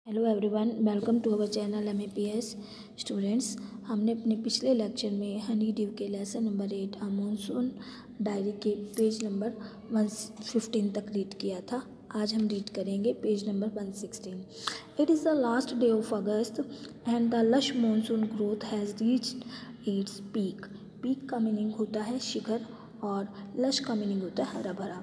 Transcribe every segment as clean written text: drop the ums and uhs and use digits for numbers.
Hello everyone, welcome to our channel MAPS students. हमने अपने पिछले लेक्चर में हनी ड्यू के lesson number 8 a monsoon diary के पेज नंबर 115 तक रीड किया था। आज हम रीड करेंगे page number 116। It is the last day of August and the lush monsoon growth has reached its peak. Peak का मीनिंग होता है शिखर और लश का मीनिंग होता है हरा भरा।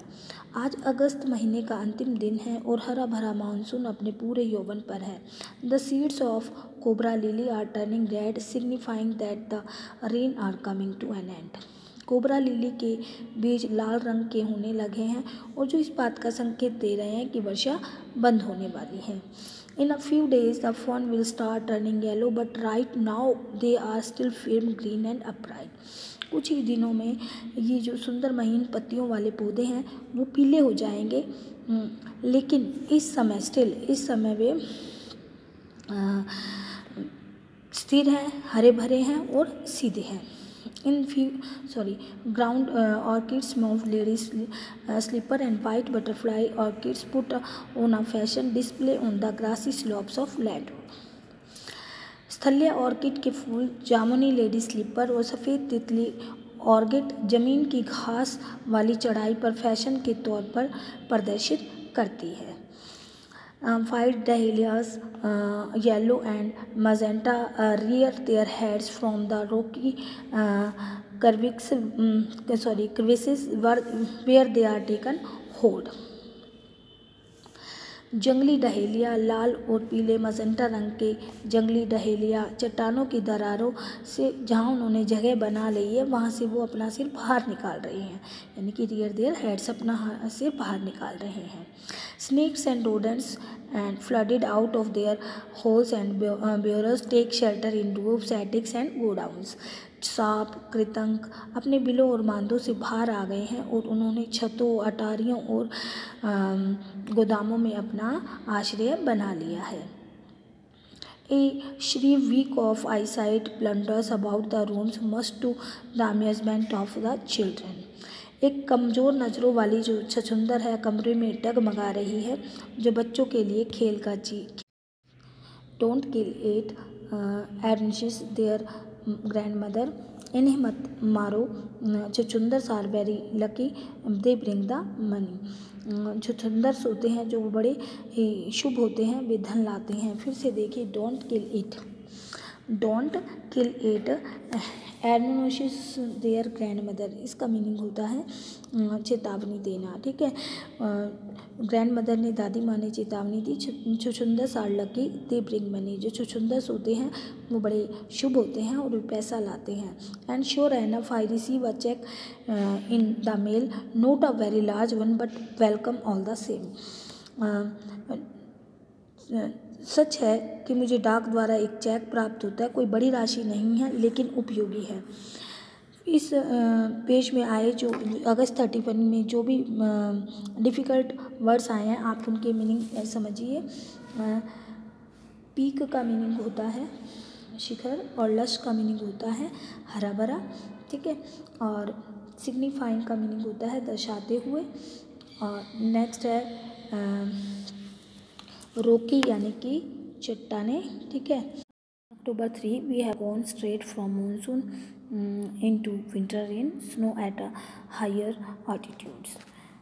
आज अगस्त महीने का अंतिम दिन है और हरा भरा मानसून अपने पूरे यौवन पर है। The seeds of cobra lily are turning red, signifying that the rain are coming to an end. Cobra lily के बीज लाल रंग के होने लगे हैं और जो इस बात का संकेत दे रहे हैं कि वर्षा बंद होने वाली है। In a few days the fern will start turning yellow, but right now they are still firm green and upright. कुछ ही दिनों में ये जो सुंदर महीन पत्तियों वाले पौधे हैं वो पीले हो जाएंगे, लेकिन इस समय वे स्थिर हैं, हरे भरे हैं और सीधे हैं। Ground orchids, mauve lady slipper and white butterfly orchids put on a fashion display on the grassy slopes of land. स्थलीय ऑर्किड के फूल जामुनी लेडी स्लीपर और सफ़ेद तितली ऑर्किड जमीन की घास वाली चढ़ाई पर फैशन के तौर पर प्रदर्शित करती है। White dahlias, yellow and magenta rear their heads from the rocky crevices where they are taken hold. जंगली डहेलिया, लाल और पीले मजेंटा रंग के जंगली डहेलिया चट्टानों की दरारों से जहाँ उन्होंने जगह बना ली है वहाँ से वो अपना सिर बाहर निकाल रही हैं, यानी कि रियर देयर हेड्स अपना सिर बाहर निकाल रहे हैं। Snakes and rodents and flooded out of their holes and burrows take shelter in roofs, attics and godowns. सांप कृतंक अपने बिलों और मांदों से बाहर आ गए हैं और उन्होंने छतों, अटारियों और गोदामों में अपना आश्रय बना लिया है। A shriek weak of eyesight blunders about the rooms, much to the amusement of the children. एक कमज़ोर नज़रों वाली जो छछुंदर है कमरे में डगमगा रही है, जो बच्चों के लिए खेल का चीज। Don't kill it admonishes their grandmother, इन्हें मत मारो, chhachhundar are very lucky, they bring the money. छछुंदर सोते हैं जो बड़े ही शुभ होते हैं, वे धन लाते हैं। फिर से देखिए, don't kill it, don't kill it admonishes their grandmother, इसका मीनिंग होता है चेतावनी देना। ठीक है, ग्रैंडमदर ने, दादी माँ ने चेतावनी दी। Chhachhundar are lucky, they bring money, जो छछुंदर होते हैं वो बड़े शुभ होते हैं और वे पैसा लाते हैं। And sure enough I receive a cheque in the mail, not a very large one but welcome all the same. सच है कि मुझे डाक द्वारा एक चेक प्राप्त होता है, कोई बड़ी राशि नहीं है लेकिन उपयोगी है। इस पेज में आए जो अगस्त 31 में जो भी डिफ़िकल्ट वर्ड्स आए हैं आप उनके मीनिंग समझिए। पीक का मीनिंग होता है शिखर और लश का मीनिंग होता है हरा भरा। ठीक है, और सिग्निफाइंग का मीनिंग होता है दर्शाते हुए। और नेक्स्ट है रोकी यानी कि चट्टाने। ठीक है, October 3 we have gone straight from monsoon into winter rain, snow at a higher altitudes.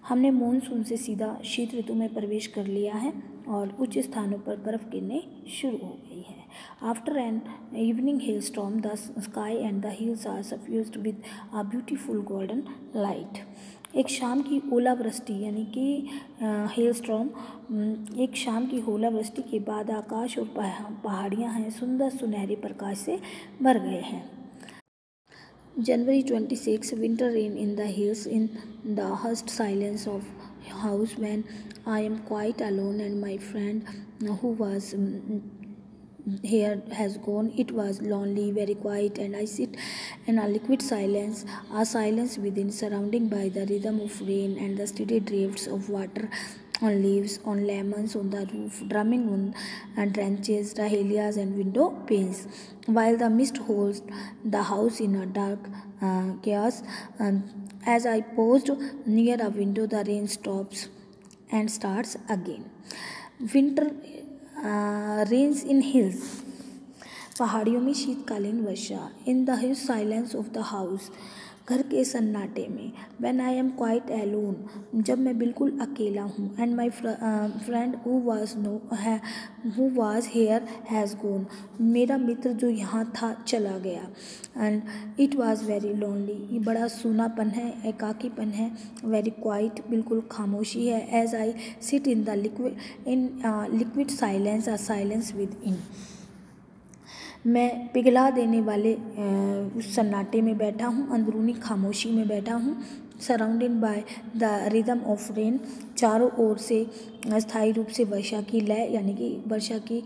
हमने मानसून से सीधा शीत ऋतु में प्रवेश कर लिया है और उच्च स्थानों पर बर्फ़ गिरने शुरू हो गई है। After an evening hail storm the sky and the hills are suffused with a beautiful golden light. एक शाम की ओलावृष्टि यानी कि हेल स्टॉर्म, एक शाम की ओलावृष्टि के बाद आकाश और पहाड़ियाँ हैं सुंदर सुनहरे प्रकाश से भर गए हैं। January 26 winter rain in the hills, in the hushed silence of house when I am quite alone and my friend who was here has gone. It was lonely, very quiet, and I sit in a liquid silence, a silence within, surrounded by the rhythm of rain and the steady drifts of water on leaves, on lemons, on the roof, drumming on branches, dahlias, and window panes. While the mist holds the house in a dark chaos, as I paused near a window, the rain stops and starts again. Winter rains in hills, पहाड़ियों में शीतकालीन वर्षा। In the huge silence of the house, घर के सन्नाटे में। When I am quite alone, जब मैं बिल्कुल अकेला हूँ। And my friend who was here has gone, मेरा मित्र जो यहाँ था चला गया। And it was very lonely, ये बड़ा सूनापन है, एकाकीपन है। वेरी क्वाइट, बिल्कुल खामोशी है। As I sit in the liquid silence, a silence within, मैं पिघला देने वाले उस सन्नाटे में बैठा हूँ, अंदरूनी खामोशी में बैठा हूँ। Surrounded by the rhythm of rain, चारों ओर से स्थायी रूप से वर्षा की लय, यानी कि वर्षा की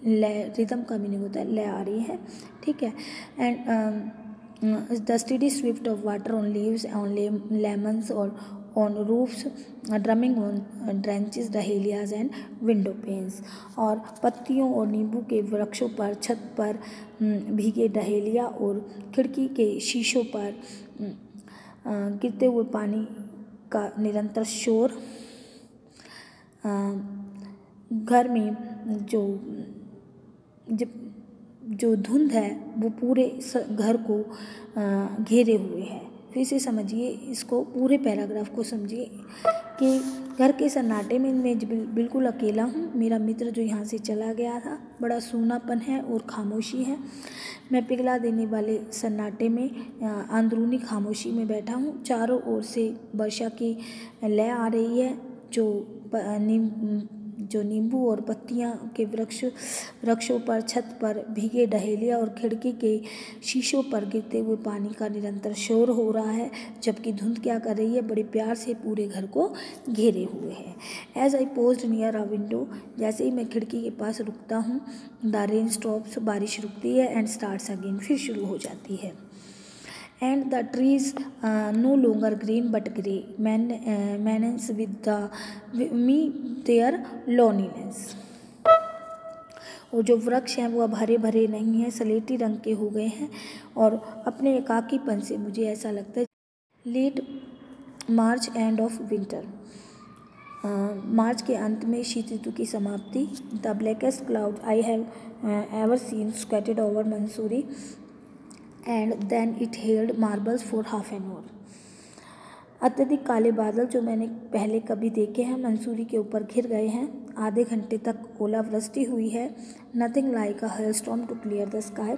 लय, रिदम का मीनिंग होता है लय आ रही है, ठीक है। And the steady swift of water on leaves, on lemons और on roofs, drumming on drenches, dahlias and window panes, और पत्तियों और नींबू के वृक्षों पर, छत पर भीगे डहेलिया और खिड़की के शीशों पर गिरते हुए पानी का निरंतर शोर। घर में जो धुंध है वो पूरे घर को घेरे हुए है। फिर से समझिए इसको, पूरे पैराग्राफ को समझिए कि घर के सन्नाटे में मैं बिल्कुल अकेला हूँ, मेरा मित्र जो यहाँ से चला गया था, बड़ा सूनापन है और खामोशी है। मैं पिघला देने वाले सन्नाटे में, अंदरूनी खामोशी में बैठा हूँ। चारों ओर से वर्षा की लय आ रही है, जो नींबू और पत्तियां के वृक्षों पर, छत पर भीगे डहेलिया और खिड़की के शीशों पर गिरते हुए पानी का निरंतर शोर हो रहा है, जबकि धुंध क्या कर रही है, बड़े प्यार से पूरे घर को घेरे हुए है। As I paused near a window, जैसे ही मैं खिड़की के पास रुकता हूँ, द रेन स्टॉप्स, बारिश रुकती है, एंड स्टार्ट्स अगेन, फिर शुरू हो जाती है। And the trees no longer green but grey, menace with me their loneliness, और जो वृक्ष हैं वो अब हरे भरे नहीं हैं, सलेटी रंग के हो गए हैं और अपने एकाकीपन से मुझे ऐसा लगता है। Late March, end of winter, मार्च के अंत में शीत ऋतु की समाप्ति। The blackest cloud I have ever seen scattered over Mussoorie, and then it held marbles for half an hour, अत्यधिक काले बादल जो मैंने पहले कभी देखे हैं मंसूरी के ऊपर घिर गए हैं। आधे घंटे तक ओलावृष्टि हुई है। Nothing like a hailstorm to clear the sky,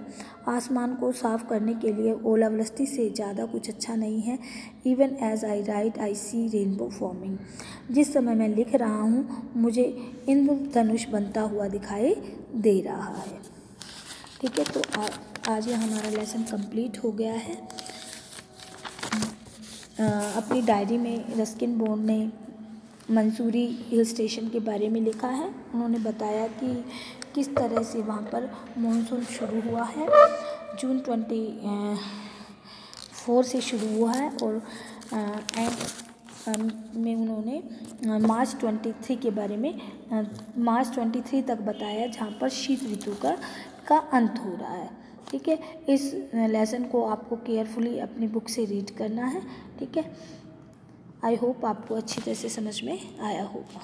आसमान को साफ करने के लिए ओलावृष्टि से ज़्यादा कुछ अच्छा नहीं है। Even as I write I see rainbow forming, जिस समय मैं लिख रहा हूँ मुझे इंद्रधनुष बनता हुआ दिखाई दे रहा है। ठीक है, तो आज ये हमारा लेसन कंप्लीट हो गया है। अपनी डायरी में रस्किन बॉन्ड ने मंसूरी हिल स्टेशन के बारे में लिखा है। उन्होंने बताया कि किस तरह से वहाँ पर मानसून शुरू हुआ है। जून 24 से शुरू हुआ है और एंड में उन्होंने मार्च 23 के बारे में मार्च 23 तक बताया, जहाँ पर शीत ऋतु का अंत हो रहा है। ठीक है, इस लेसन को आपको केयरफुली अपनी बुक से रीड करना है। ठीक है, आई होप आपको अच्छी तरह से समझ में आया होगा।